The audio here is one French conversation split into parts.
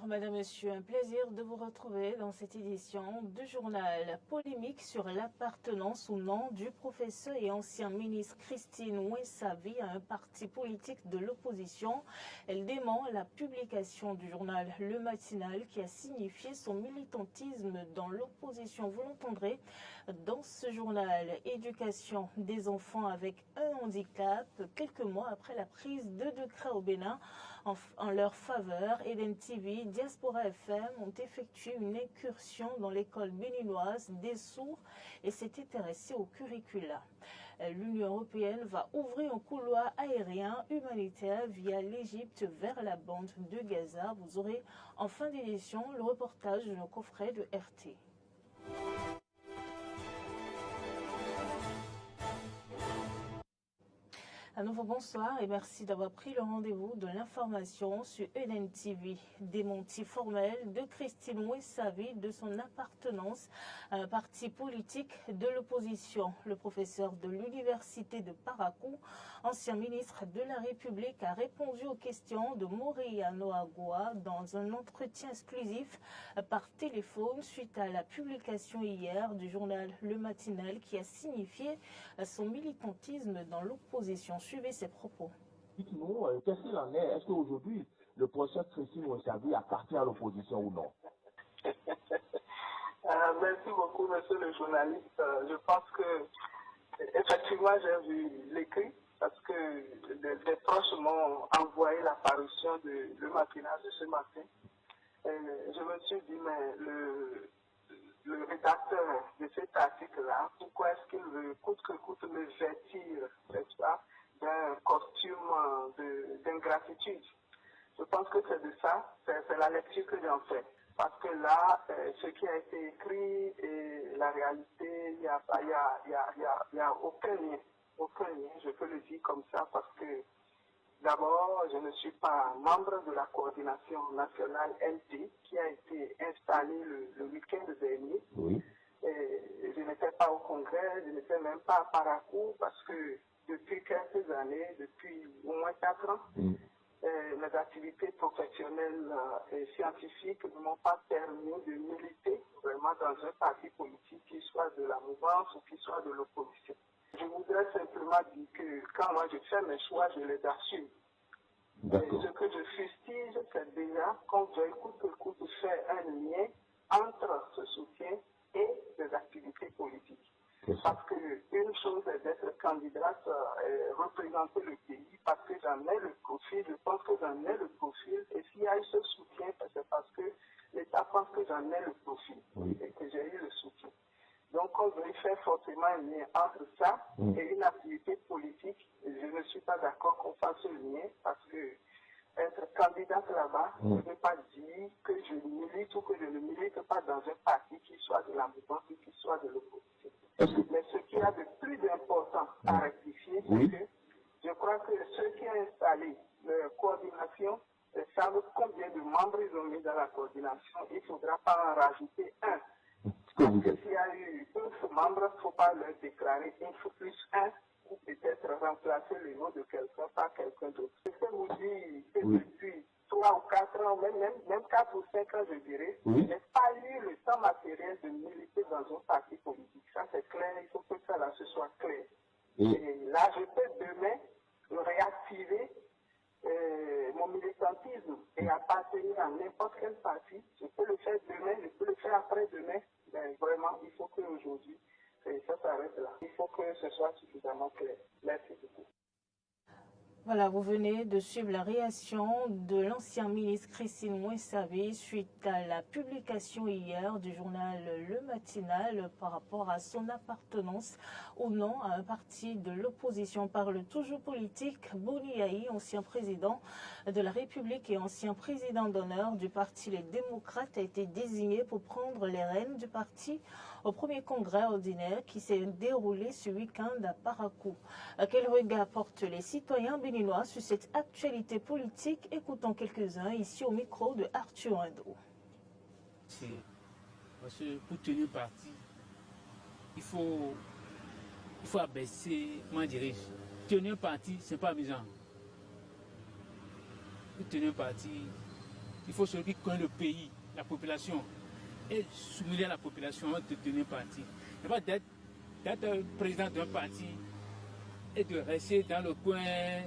Madame, Monsieur, un plaisir de vous retrouver dans cette édition du journal. Polémique sur l'appartenance ou non du professeur et ancien ministre Christine Ouessavi à un parti politique de l'opposition. Elle dément la publication du journal Le Matinal qui a signifié son militantisme dans l'opposition. Vous l'entendrez dans ce journal. Éducation des enfants avec un handicap, quelques mois après la prise de décret au Bénin en leur faveur. Eden TV, Diaspora FM ont effectué une incursion dans l'école béninoise des sourds et s'est intéressée au curricula. L'Union européenne va ouvrir un couloir aérien humanitaire via l'Égypte vers la bande de Gaza. Vous aurez en fin d'édition le reportage de nos confrères de RT. À nouveau, bonsoir et merci d'avoir pris le rendez-vous de l'information sur Eden TV. Démenti formel de Christine Ouessavi de son appartenance à un parti politique de l'opposition. Le professeur de l'université de Parakou, ancien ministre de la République, a répondu aux questions de Moria Noagua dans un entretien exclusif par téléphone suite à la publication hier du journal Le Matinal qui a signifié son militantisme dans l'opposition. Suivez ses propos. Dites-nous, qu'est-ce qu'il en est? Est-ce qu'aujourd'hui, le professeur Christine Ouessavi appartient à l'opposition ou non? Merci beaucoup, monsieur le journaliste. Je pense que, effectivement, j'ai vu l'écrit parce que des proches m'ont envoyé la parution de Le Matinal de ce matin. Je me suis dit, mais le rédacteur de cet article-là, pourquoi est-ce qu'il veut coûte que coûte me vêtir, n'est-ce pas, d'un costume d'ingratitude? Je pense que c'est de ça, c'est la lecture que j'en fais. Parce que là, ce qui a été écrit et la réalité, il y a aucun lien, je peux le dire comme ça, parce que d'abord, je ne suis pas membre de la coordination nationale LD qui a été installée le week-end dernier. Oui. Et je n'étais pas au congrès, je n'étais même pas à Parakou parce que depuis quelques années, depuis au moins 4 ans, mes activités professionnelles et scientifiques ne m'ont pas permis de militer vraiment dans un parti politique qui soit de la mouvance ou qui soit de l'opposition. Je voudrais simplement dire que quand moi je fais mes choix, je les assume. Et ce que je fustige, c'est déjà qu'on veuille coûte que coûte faire un lien entre ce soutien et des activités politiques. Parce que une chose est d'être candidate et représenter le pays parce que j'en ai le profil, je pense que j'en ai le profil et s'il y a eu ce soutien, c'est parce que l'État pense que j'en ai le profil et que j'ai eu le soutien. Donc on veut faire forcément un lien entre ça et une activité politique. Je ne suis pas d'accord qu'on fasse ce lien parce que être candidate là-bas ne veut pas dire que je milite ou que je ne milite pas dans un parti qui soit de la mouvance ou qui soit de l'opposition. Mais ce qu'il y a de plus important à rectifier, c'est que je crois que ceux qui ont installé la coordination savent combien de membres ils ont mis dans la coordination. Il ne faudra pas en rajouter un. Parce que s'il y a eu 9 membres, il ne faut pas leur déclarer il faut plus un ou peut-être remplacer le nom de quelqu'un par quelqu'un d'autre. Je peux vous dire que depuis 3 ou 4 ans, même 4 ou 5 ans, je dirais, je n'ai pas eu le temps matériel de militer dans un parti politique. Ça, c'est clair, il faut que ça là, ce soit clair. Et là, je peux demain réactiver mon militantisme et appartenir à n'importe quel parti. Je peux le faire demain, je peux le faire après-demain. Mais vraiment, il faut qu'aujourd'hui, ça s'arrête là. Il faut que ce soit suffisamment clair. Merci beaucoup. Voilà, vous venez de suivre la réaction de l'ancien ministre Christine Ouessavi suite à la publication hier du journal Le Matinal par rapport à son appartenance ou non à un parti de l'opposition. Parle toujours politique. Boni Yahi, ancien président de la République et ancien président d'honneur du parti Les Démocrates, a été désigné pour prendre les rênes du parti au premier congrès ordinaire qui s'est déroulé ce week-end à Parakou. Quel regard portent les citoyens béninois sur cette actualité politique? Écoutons quelques-uns ici au micro de Arthur Indo. Parce que pour tenir parti, il faut abaisser, comment dirais-je, tenir parti, c'est pas amusant. Pour tenir parti, Il faut celui qui connaît le pays, la population, et soumettre à la population de tenir parti. Il ne faut pas d'être président d'un parti et de rester dans le coin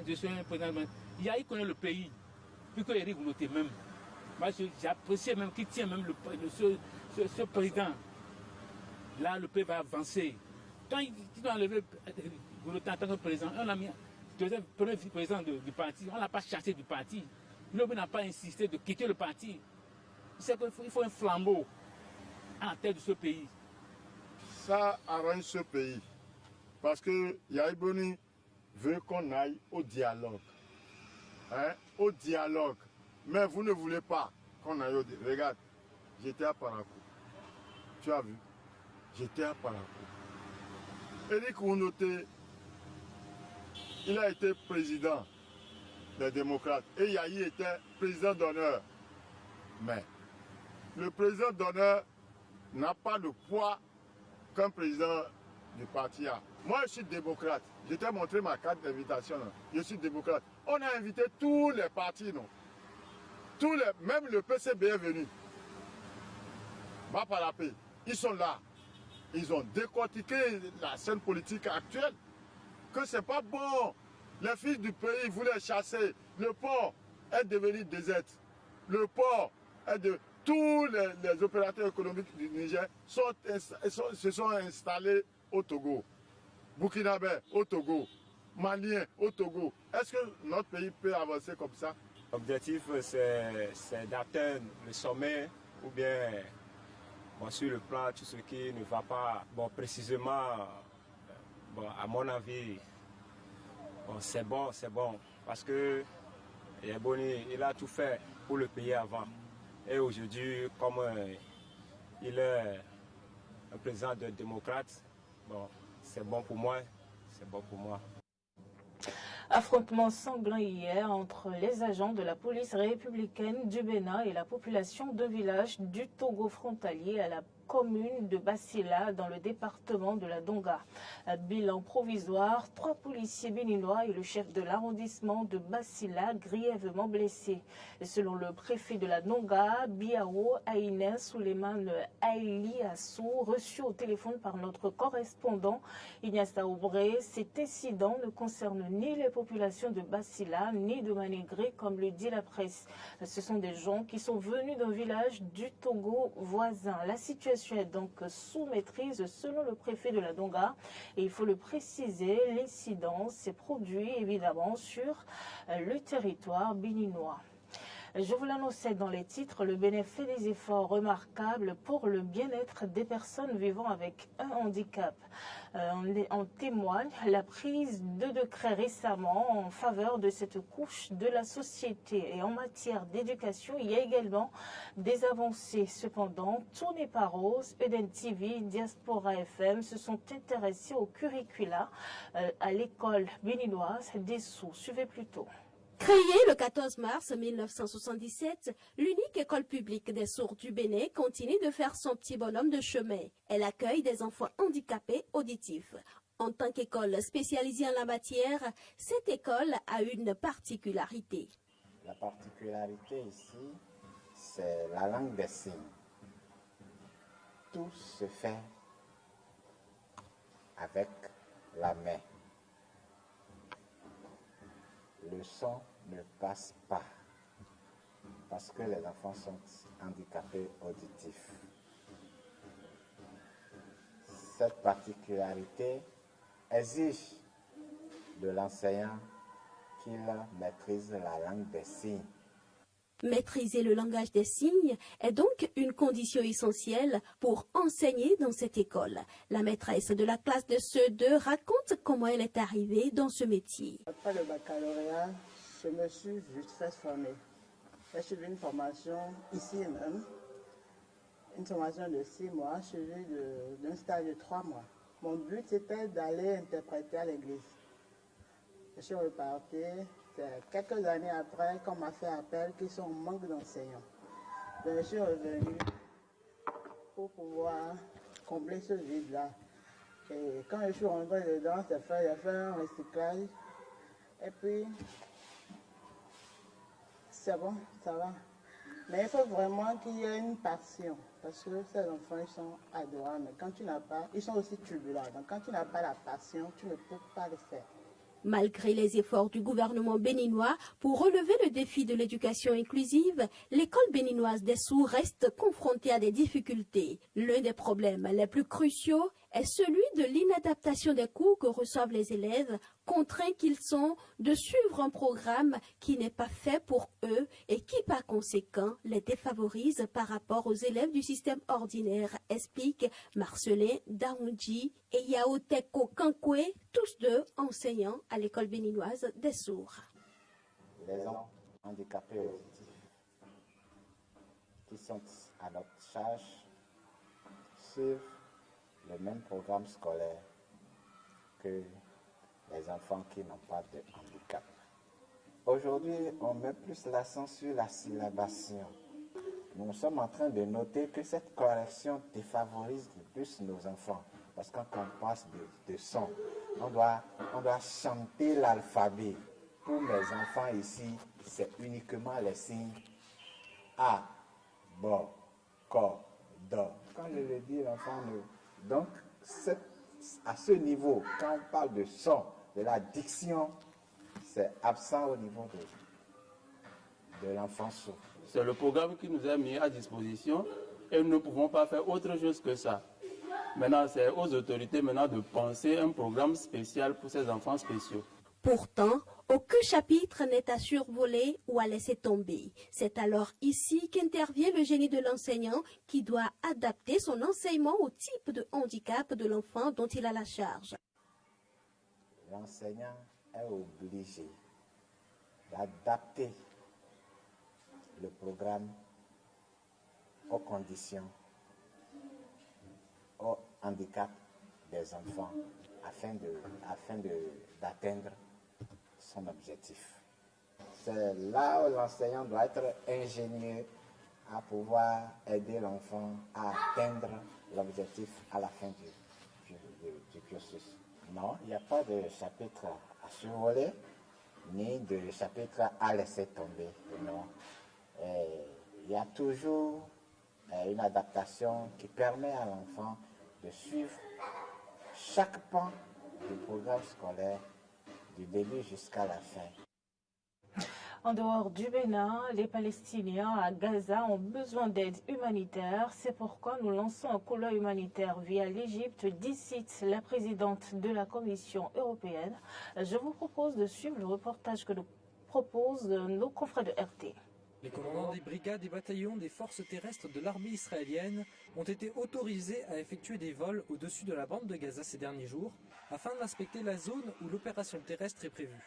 de ce président. Il connaît le pays, puis qu'il arrive à noter même. Moi, j'apprécie même qu'il tient même ce président. Là, le pays va avancer. Quand il doit enlever le temps en tant que président, on l'a mis premier vice-président du parti, on ne l'a pas chassé du parti. Le n'a pas insisté de quitter le parti. C'est qu'il faut un flambeau à la tête de ce pays. Ça arrange ce pays. Parce que Yaïboni veut qu'on aille au dialogue. Hein? Au dialogue. Mais vous ne voulez pas qu'on aille au dialogue. Regarde, j'étais à Parakou. Tu as vu? J'étais à Parakou. Éric Ounoté, il a été président des démocrates. Et Yahi était président d'honneur. Mais le président d'honneur n'a pas le poids qu'un président du parti a. Moi, je suis démocrate. Je t'ai montré ma carte d'invitation. Je suis démocrate. On a invité tous les partis, non? Même le PCB est venu. Baparapé, ils sont là. Ils ont décortiqué la scène politique actuelle. Que c'est pas bon. Les fils du pays voulaient chasser. Le port est devenu désert. Le port est de... Tous les opérateurs économiques du Niger se sont installés au Togo. Burkinabé au Togo. Malien au Togo. Est-ce que notre pays peut avancer comme ça? L'objectif, c'est d'atteindre le sommet ou bien sur le plan, tout ce qui ne va pas. Bon, précisément, à mon avis, c'est bon. Parce que Yeboni, il a tout fait pour le pays avant. Et aujourd'hui, comme il est un président de démocrate, c'est bon pour moi. Affrontement sanglant hier entre les agents de la police républicaine du Bénin et la population de village du Togo frontalier à la commune de Bassila dans le département de la Donga. Bilan provisoire, 3 policiers béninois et le chef de l'arrondissement de Bassila grièvement blessés. Et selon le préfet de la Donga, Biao Aïnen Souleymane Aïli Assou, reçu au téléphone par notre correspondant Ignace Aoubré, cet incident ne concerne ni les populations de Bassila ni de Manégré comme le dit la presse. Ce sont des gens qui sont venus d'un village du Togo voisin. La situation est donc sous maîtrise selon le préfet de la Donga et il faut le préciser, l'incident s'est produit évidemment sur le territoire béninois. Je vous l'annonçais dans les titres, le Bénin fait des efforts remarquables pour le bien-être des personnes vivant avec un handicap. En témoigne la prise de décret récemment en faveur de cette couche de la société. Et en matière d'éducation, il y a également des avancées. Cependant, tout n'est pas rose. Eden TV, Diaspora FM se sont intéressés au curricula à l'école béninoise d'Essou. Suivez plutôt. Créée le 14 mars 1977, l'unique école publique des sourds du Bénin continue de faire son petit bonhomme de chemin. Elle accueille des enfants handicapés auditifs. En tant qu'école spécialisée en la matière, cette école a une particularité. La particularité ici, c'est la langue des signes. Tout se fait avec la main. Le son ne passe pas parce que les enfants sont handicapés auditifs. Cette particularité exige de l'enseignant qu'il maîtrise la langue des signes. Maîtriser le langage des signes est donc une condition essentielle pour enseigner dans cette école. La maîtresse de la classe de CE2 raconte comment elle est arrivée dans ce métier. Après le baccalauréat, je me suis vite fait former. J'ai suivi une formation ici même, une formation de 6 mois, suivie d'un stage de 3 mois. Mon but était d'aller interpréter à l'église. Je suis reparti. Quelques années après, qu'on m'a fait appel qu'ils sont en manque d'enseignants. Je suis revenu pour pouvoir combler ce vide-là. Et quand je suis rentré dedans, j'ai fait un recyclage. Et puis, c'est bon, ça va. Mais il faut vraiment qu'il y ait une passion. Parce que ces enfants, ils sont adorables. Mais quand tu n'as pas, ils sont aussi turbulents. Donc quand tu n'as pas la passion, tu ne peux pas le faire. Malgré les efforts du gouvernement béninois pour relever le défi de l'éducation inclusive, l'école béninoise d'Essou reste confrontée à des difficultés. L'un des problèmes les plus cruciaux est celui de l'inadaptation des cours que reçoivent les élèves, contraints qu'ils sont de suivre un programme qui n'est pas fait pour eux et qui, par conséquent, les défavorise par rapport aux élèves du système ordinaire, explique Marcelin Daoundji et Yaoteko Kankwe, tous deux enseignants à l'école béninoise des sourds. Les enfants handicapés auditifs qui sont à notre charge suivent le même programme scolaire que les enfants qui n'ont pas de handicap. Aujourd'hui, on met plus l'accent sur la syllabation. Nous sommes en train de noter que cette correction défavorise le plus nos enfants. Parce que quand on passe de son, on doit chanter l'alphabet. Pour mes enfants ici, c'est uniquement les signes A, Bo, Ko, Do. Quand je le dis, l'enfant ne... Donc, à ce niveau, quand on parle de son, de la diction, c'est absent au niveau de l'enfant sourd. C'est le programme qui nous est mis à disposition et nous ne pouvons pas faire autre chose que ça. Maintenant, c'est aux autorités maintenant de penser un programme spécial pour ces enfants spéciaux. Pourtant, aucun chapitre n'est à survoler ou à laisser tomber. C'est alors ici qu'intervient le génie de l'enseignant qui doit adapter son enseignement au type de handicap de l'enfant dont il a la charge. L'enseignant est obligé d'adapter le programme aux conditions, au handicap des enfants afin d'atteindre son objectif. C'est là où l'enseignant doit être ingénieux à pouvoir aider l'enfant à atteindre l'objectif à la fin du cursus. Non, il n'y a pas de chapitre à survoler, ni de chapitre à laisser tomber. Non. Il y a toujours une adaptation qui permet à l'enfant de suivre chaque pan du programme scolaire du début jusqu'à la fin. En dehors du Bénin, les Palestiniens à Gaza ont besoin d'aide humanitaire. C'est pourquoi nous lançons un couloir humanitaire via l'Égypte, cite la présidente de la Commission européenne. Je vous propose de suivre le reportage que nous proposent nos confrères de RT. Les commandants des brigades et bataillons des forces terrestres de l'armée israélienne ont été autorisés à effectuer des vols au-dessus de la bande de Gaza ces derniers jours afin d'inspecter la zone où l'opération terrestre est prévue.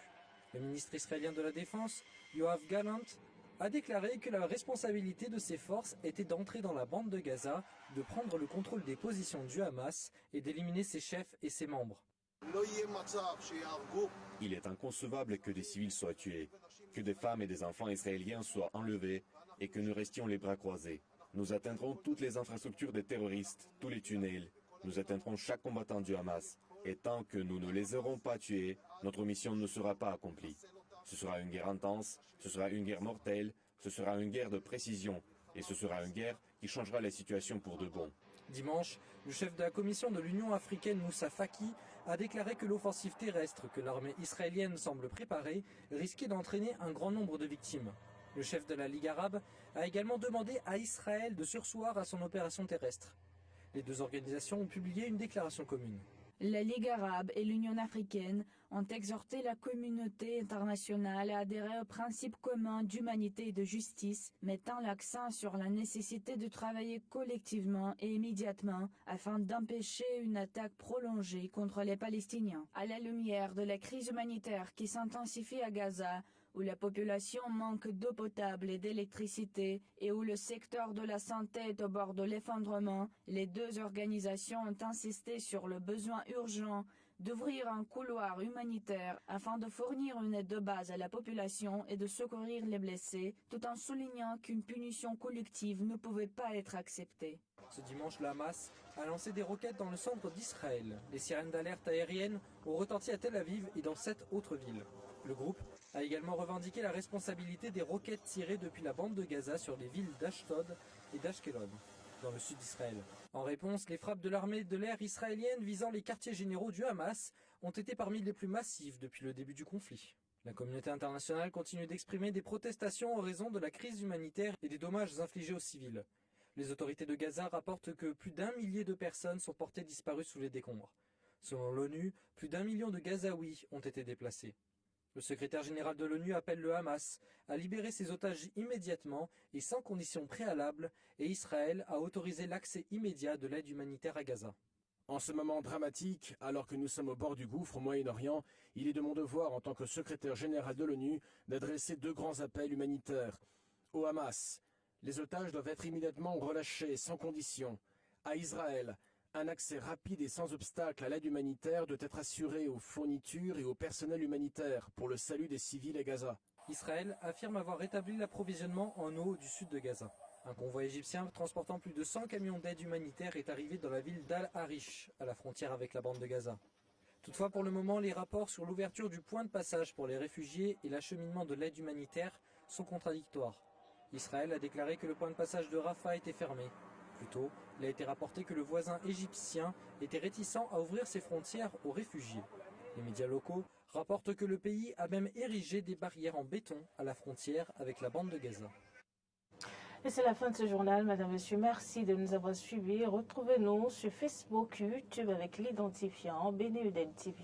Le ministre israélien de la Défense, Yoav Gallant, a déclaré que la responsabilité de ces forces était d'entrer dans la bande de Gaza, de prendre le contrôle des positions du Hamas et d'éliminer ses chefs et ses membres. Il est inconcevable que des civils soient tués, que des femmes et des enfants israéliens soient enlevés et que nous restions les bras croisés. Nous atteindrons toutes les infrastructures des terroristes, tous les tunnels. Nous atteindrons chaque combattant du Hamas. Et tant que nous ne les aurons pas tués, notre mission ne sera pas accomplie. Ce sera une guerre intense, ce sera une guerre mortelle, ce sera une guerre de précision. Et ce sera une guerre qui changera la situation pour de bon. Dimanche, le chef de la commission de l'Union africaine, Moussa Faki, a déclaré que l'offensive terrestre que l'armée israélienne semble préparer risquait d'entraîner un grand nombre de victimes. Le chef de la Ligue arabe a également demandé à Israël de surseoir à son opération terrestre. Les deux organisations ont publié une déclaration commune. La Ligue arabe et l'Union africaine ont exhorté la communauté internationale à adhérer aux principes communs d'humanité et de justice, mettant l'accent sur la nécessité de travailler collectivement et immédiatement afin d'empêcher une attaque prolongée contre les Palestiniens. À la lumière de la crise humanitaire qui s'intensifie à Gaza, où la population manque d'eau potable et d'électricité et où le secteur de la santé est au bord de l'effondrement, les deux organisations ont insisté sur le besoin urgent d'ouvrir un couloir humanitaire afin de fournir une aide de base à la population et de secourir les blessés, tout en soulignant qu'une punition collective ne pouvait pas être acceptée. Ce dimanche, le Hamas a lancé des roquettes dans le centre d'Israël. Les sirènes d'alerte aérienne ont retenti à Tel Aviv et dans 7 autres villes. Le groupe a également revendiqué la responsabilité des roquettes tirées depuis la bande de Gaza sur les villes d'Ashdod et d'Ashkelon, dans le sud d'Israël. En réponse, les frappes de l'armée de l'air israélienne visant les quartiers généraux du Hamas ont été parmi les plus massives depuis le début du conflit. La communauté internationale continue d'exprimer des protestations en raison de la crise humanitaire et des dommages infligés aux civils. Les autorités de Gaza rapportent que plus d'1 millier de personnes sont portées disparues sous les décombres. Selon l'ONU, plus d'1 million de Gazaouis ont été déplacés. Le secrétaire général de l'ONU appelle le Hamas à libérer ses otages immédiatement et sans conditions préalables, et Israël a autorisé l'accès immédiat de l'aide humanitaire à Gaza. En ce moment dramatique, alors que nous sommes au bord du gouffre au Moyen-Orient, il est de mon devoir en tant que secrétaire général de l'ONU d'adresser 2 grands appels humanitaires. Au Hamas, les otages doivent être immédiatement relâchés sans condition. À Israël, un accès rapide et sans obstacle à l'aide humanitaire doit être assuré aux fournitures et au personnel humanitaire pour le salut des civils à Gaza. Israël affirme avoir rétabli l'approvisionnement en eau du sud de Gaza. Un convoi égyptien transportant plus de 100 camions d'aide humanitaire est arrivé dans la ville d'Al-Arish, à la frontière avec la bande de Gaza. Toutefois, pour le moment, les rapports sur l'ouverture du point de passage pour les réfugiés et l'acheminement de l'aide humanitaire sont contradictoires. Israël a déclaré que le point de passage de Rafah était fermé. Plus tôt, il a été rapporté que le voisin égyptien était réticent à ouvrir ses frontières aux réfugiés. Les médias locaux rapportent que le pays a même érigé des barrières en béton à la frontière avec la bande de Gaza. Et c'est la fin de ce journal. Madame, Monsieur, merci de nous avoir suivis. Retrouvez-nous sur Facebook, YouTube avec l'identifiant BNUDN TV.